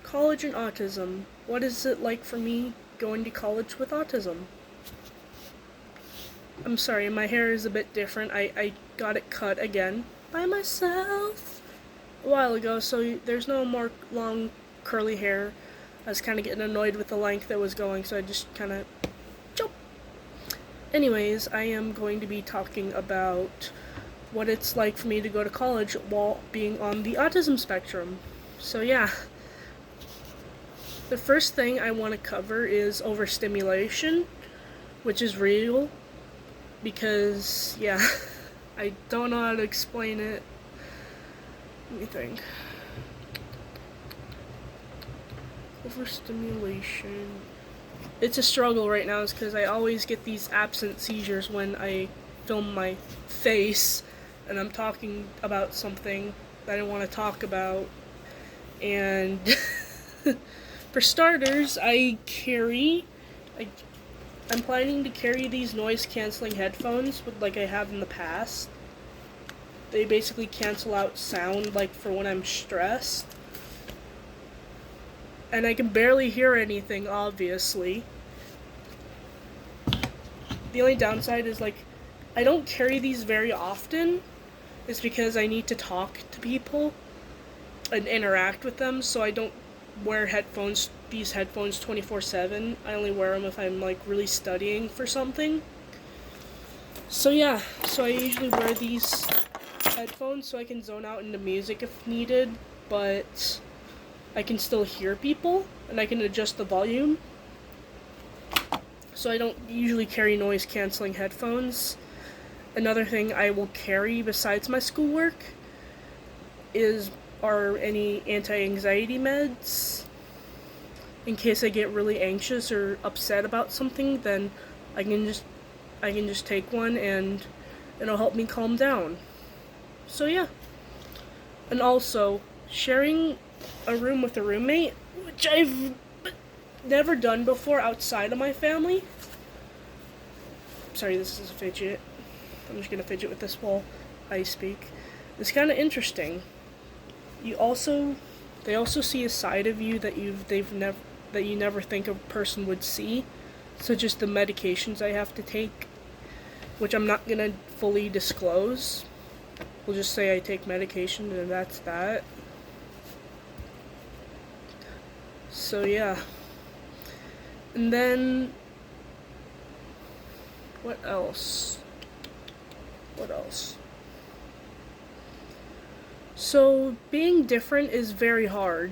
College and autism. What is it like for me going to college with autism? I'm sorry, my hair is a bit different. I got it cut again by myself a while ago, so there's no more long curly hair. I was kind of getting annoyed with the length that was going, so I just kind of chop. Anyways, I am going to be talking about what it's like for me to go to college while being on the autism spectrum. So yeah, the first thing I want to cover is overstimulation, which is real because, yeah, I don't know how to explain it. Let me think. Overstimulation. It's a struggle right now, is because I always get these absent seizures when I film my face and I'm talking about something that I want to talk about. And for starters, I'm planning to carry these noise-canceling headphones like I have in the past. They basically cancel out sound, like for when I'm stressed. And I can barely hear anything, obviously. The only downside is, like, I don't carry these very often. It's because I need to talk to people and interact with them, so I don't wear these headphones 24/7. I only wear them if I'm, like, really studying for something. So yeah, so I usually wear these headphones so I can zone out into music if needed, but I can still hear people, and I can adjust the volume. So I don't usually carry noise-canceling headphones. Another thing I will carry besides my schoolwork are any anti-anxiety meds. In case I get really anxious or upset about something, then I can just take one and it'll help me calm down. So yeah. And also, sharing a room with a roommate, which I've never done before outside of my family. Sorry, this is a fidget. I'm just gonna fidget with this while I speak. It's kind of interesting. They also see a side of you that you never think a person would see, such as the medications I have to take, which I'm not gonna fully disclose. We'll just say I take medication and that's that. So yeah. And then what else? So being different is very hard,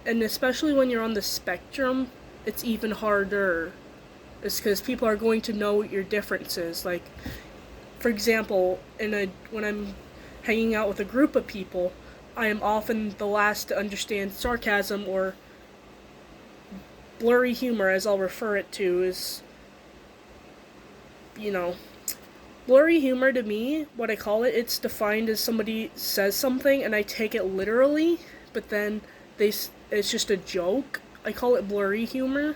and especially when you're on the spectrum, it's even harder. It's because people are going to know what your difference is. Like, for example, when I'm hanging out with a group of people, I am often the last to understand sarcasm, or blurry humor, as I'll refer it to, is, blurry humor to me, what I call it, it's defined as somebody says something and I take it literally, but then it's just a joke. I call it blurry humor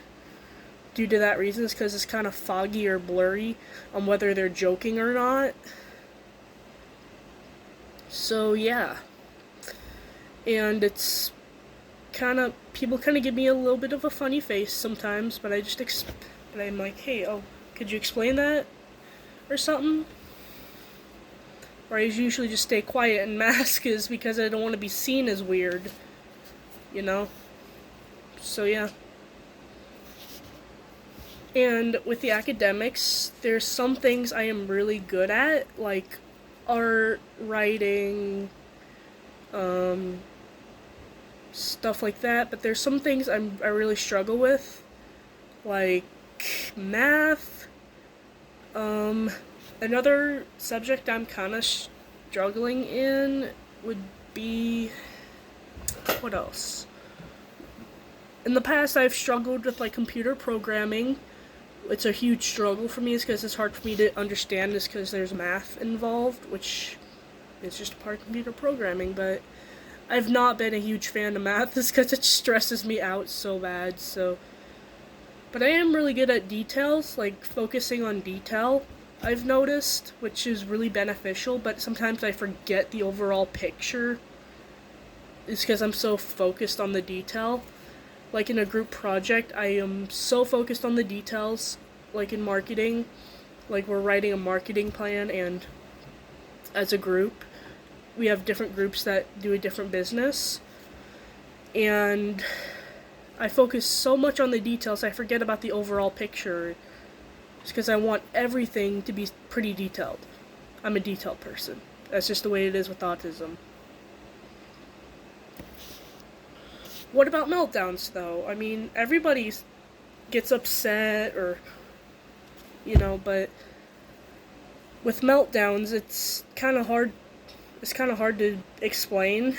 due to that reason, because it's kind of foggy or blurry on whether they're joking or not. So yeah. And it's people kind of give me a little bit of a funny face sometimes, but I'm like, hey, could you explain that? Or something. Or I usually just stay quiet and mask, is because I don't want to be seen as weird. So yeah. And with the academics, there's some things I am really good at, like art, writing, stuff like that, but there's some things I really struggle with, like math. Another subject I'm kind of struggling in would be, what else? In the past, I've struggled with, like, computer programming. It's a huge struggle for me, is because it's hard for me to understand, is because there's math involved, which is just a part of computer programming, but I've not been a huge fan of math, is because it stresses me out so bad, so. But I am really good at details, like focusing on detail, I've noticed, which is really beneficial, but sometimes I forget the overall picture. It's because I'm so focused on the detail. like in a group project, I am so focused on the details, like in marketing, like we're writing a marketing plan, and as a group, we have different groups that do a different business, and I focus so much on the details, I forget about the overall picture. It's because I want everything to be pretty detailed. I'm a detailed person. That's just the way it is with autism. What about meltdowns, though? I mean, everybody gets upset, or, but with meltdowns, it's kind of hard. It's kind of hard to explain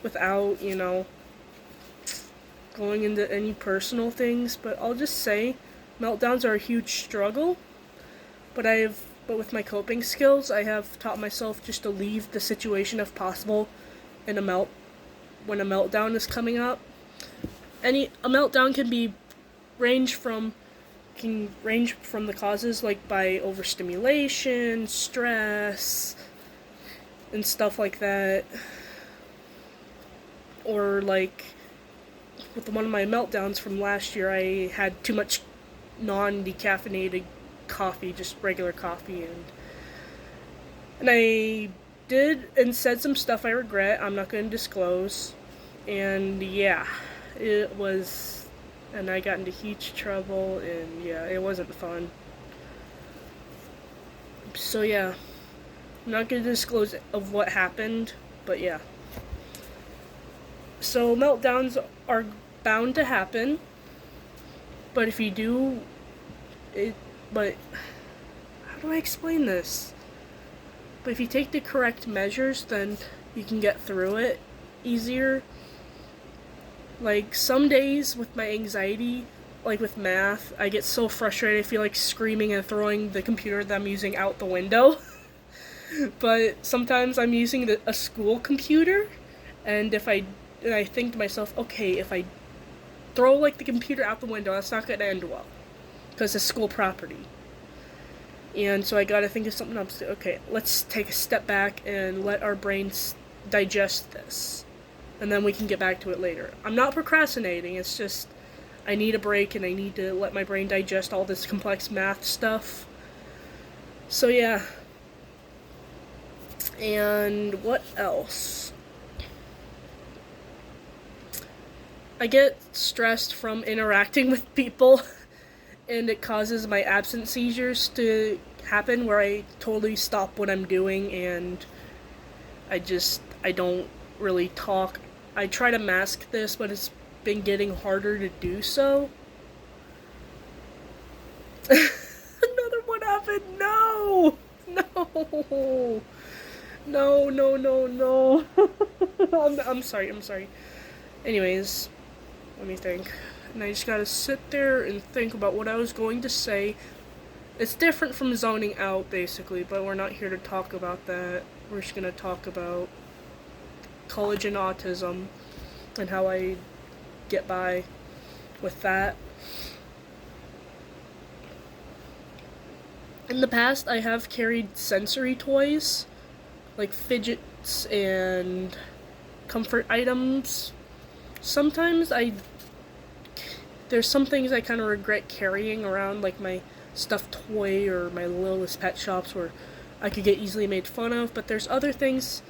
without, going into any personal things. But I'll just say, meltdowns are a huge struggle. But with my coping skills, I have taught myself just to leave the situation if possible when a meltdown is coming up. A meltdown can range from the causes, like by overstimulation, stress, and stuff like that. Or like with one of my meltdowns from last year, I had too much non-decaffeinated coffee, just regular coffee, and I did and said some stuff I regret. I'm not going to disclose, and yeah, it was, and I got into huge trouble, and yeah, it wasn't fun. So yeah, I'm not going to disclose of what happened, but yeah. So meltdowns are bound to happen, but if you do it, but how do I explain this? But if you take the correct measures, then you can get through it easier. Like some days with my anxiety, like with math, I get so frustrated, I feel like screaming and throwing the computer that I'm using out the window. But sometimes I'm using a school computer, and I think to myself, okay, if I throw like the computer out the window, that's not going to end well, because it's school property. And so I gotta think of something else. Okay, let's take a step back and let our brains digest this, and then we can get back to it later. I'm not procrastinating, it's just I need a break and I need to let my brain digest all this complex math stuff. So yeah. And what else? I get stressed from interacting with people, and it causes my absence seizures to happen, where I totally stop what I'm doing and I don't really talk. I try to mask this, but it's been getting harder to do so. Another one happened. No. I'm sorry. Anyways, let me think. And I just gotta sit there and think about what I was going to say. It's different from zoning out, basically, but we're not here to talk about that. We're just gonna talk about college and autism and how I get by with that. In the past, I have carried sensory toys, like fidgets and comfort items. Sometimes there's some things I kind of regret carrying around, like my stuffed toy or my Littlest Pet Shops, where I could get easily made fun of, but there's other things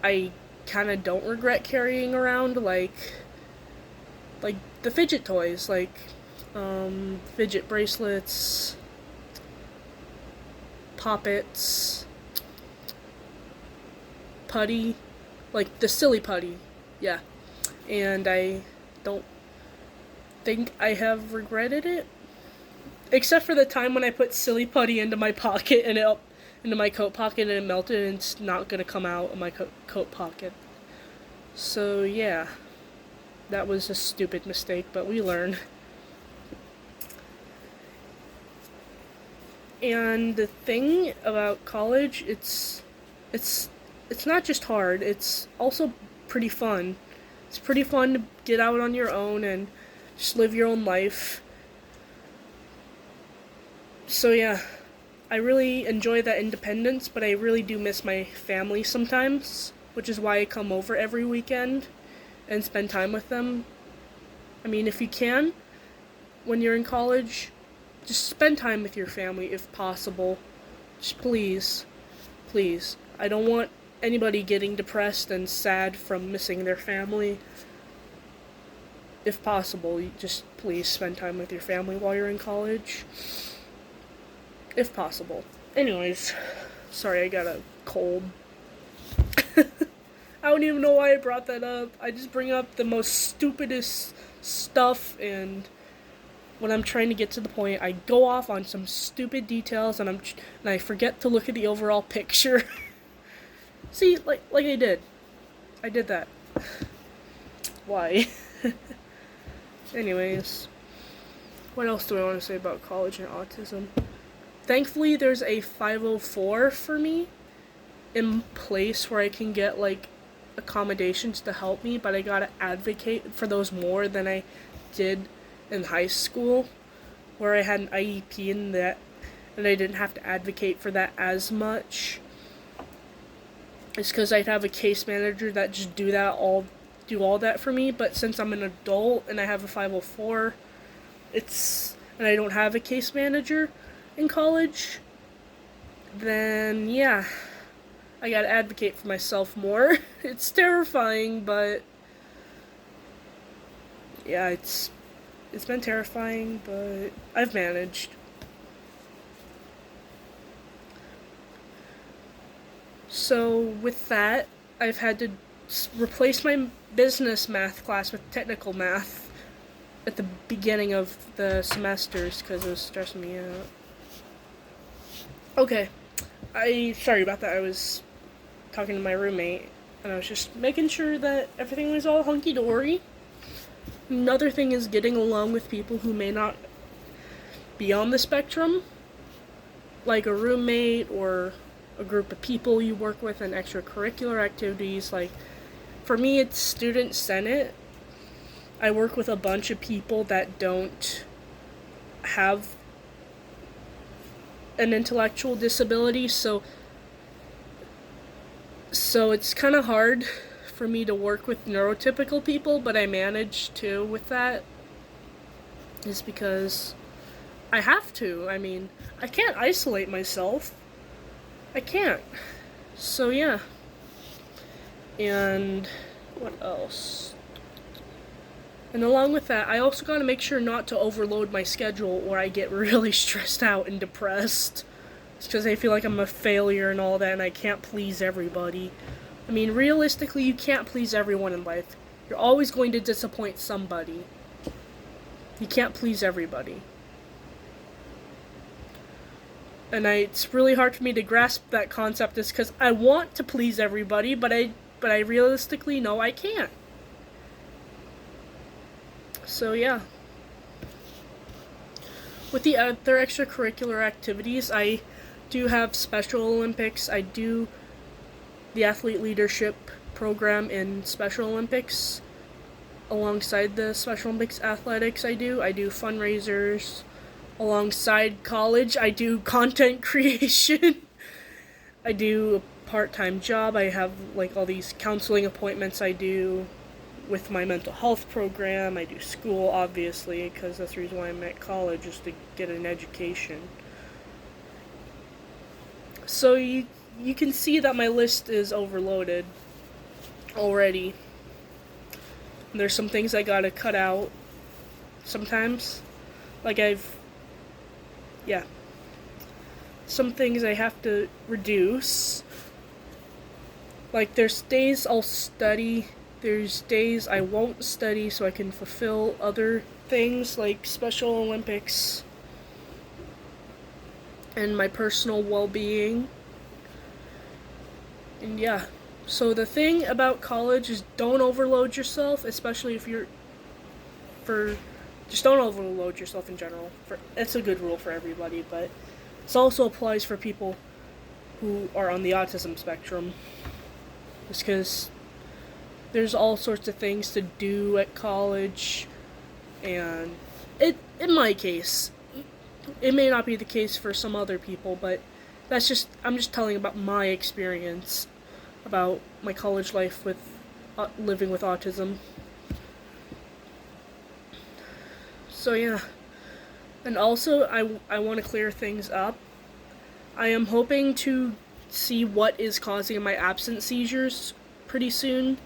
I kind of don't regret carrying around, like the fidget toys, like fidget bracelets, poppets, putty, like the silly putty, yeah. And I don't think I have regretted it, except for the time when I put silly putty into my pocket and into my coat pocket, and it melted and it's not gonna come out of my coat pocket. So yeah, that was a stupid mistake, but we learn. And the thing about college, it's not just hard, it's also pretty fun. It's pretty fun to get out on your own and just live your own life. So yeah, I really enjoy that independence, but I really do miss my family sometimes, which is why I come over every weekend. and spend time with them. I mean, if you can, when you're in college, just spend time with your family if possible. Just please, please. I don't want anybody getting depressed and sad from missing their family. If possible, just please spend time with your family while you're in college. If possible. Anyways, sorry, I got a cold. I don't even know why I brought that up. I just bring up the most stupidest stuff, and when I'm trying to get to the point, I go off on some stupid details, and I forget to look at the overall picture. See, like I did. I did that. Why? Anyways, what else do I want to say about college and autism? Thankfully, there's a 504 for me in place where I can get, like, accommodations to help me, but I gotta advocate for those more than I did in high school, where I had an IEP in that, and I didn't have to advocate for that as much. It's because I'd have a case manager that just do all that for me, but since I'm an adult and I have a 504, and I don't have a case manager in college, then yeah, I gotta advocate for myself more. It's terrifying, but yeah, it's been terrifying, but I've managed. So with that, I've had to replace my business math class with technical math at the beginning of the semesters because it was stressing me out. Okay, sorry about that. I was talking to my roommate, and I was just making sure that everything was all hunky-dory. Another thing is getting along with people who may not be on the spectrum, like a roommate or a group of people you work with in extracurricular activities. Like, for me, it's Student Senate. I work with a bunch of people that don't have an intellectual disability, so it's kind of hard for me to work with neurotypical people, but I manage to with that. Is because I have to. I mean, I can't isolate myself. I can't. So yeah. And what else? And along with that, I also gotta make sure not to overload my schedule or I get really stressed out and depressed. It's because I feel like I'm a failure and all that, and I can't please everybody. I mean, realistically, you can't please everyone in life. You're always going to disappoint somebody. You can't please everybody. And it's really hard for me to grasp that concept, is because I want to please everybody, but I realistically know I can't. So yeah. With the other extracurricular activities, I do have Special Olympics. I do the athlete leadership program in Special Olympics. Alongside the Special Olympics athletics I do fundraisers. Alongside college, I do content creation. I do a part-time job. I have like all these counseling appointments I do with my mental health program. I do school, obviously, because that's the reason why I'm at college, is to get an education. So you can see that my list is overloaded already. And there's some things I gotta cut out sometimes. Like some things I have to reduce. Like, there's days I'll study, there's days I won't study so I can fulfill other things like Special Olympics and my personal well-being. And yeah, so the thing about college is don't overload yourself, especially if just don't overload yourself in general. It's a good rule for everybody, but this also applies for people who are on the autism spectrum. Just because there's all sorts of things to do at college, and in my case, it may not be the case for some other people, but I'm just telling about my experience about my college life with living with autism. So yeah. And also, I want to clear things up. I am hoping to see what is causing my absent seizures pretty soon.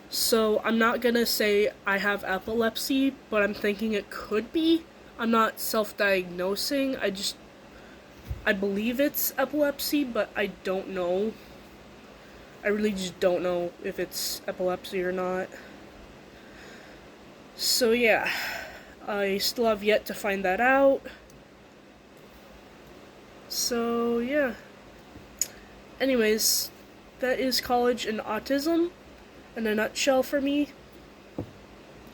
So I'm not gonna say I have epilepsy, but I'm thinking it could be. I'm not self-diagnosing. I believe it's epilepsy, but I don't know. I really just don't know if it's epilepsy or not. So yeah, I still have yet to find that out. So yeah. Anyways, that is college and autism in a nutshell for me.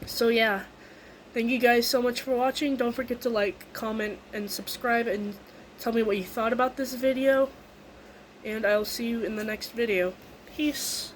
So yeah, thank you guys so much for watching. Don't forget to like, comment, and subscribe, and tell me what you thought about this video. And I'll see you in the next video. Peace.